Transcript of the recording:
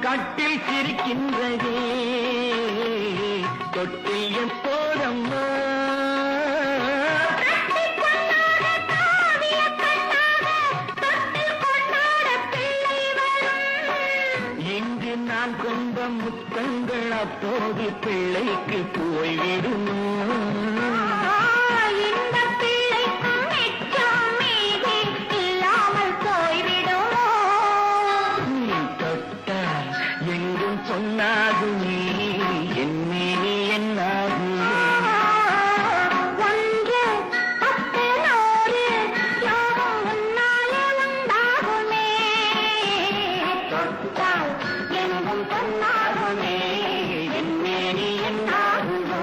கட்டில் சிரிக்கின்றதே தொட்டில் எப்போதம்மா இங்கு நான் கொண்ட முத்தங்கள் அப்போது பிள்ளைக்கு போய்விடுமோ சொன்னாகுமே என்னே என்னாகும் எங்கும் சொன்னாகுமே என்னே என்னாகுமோ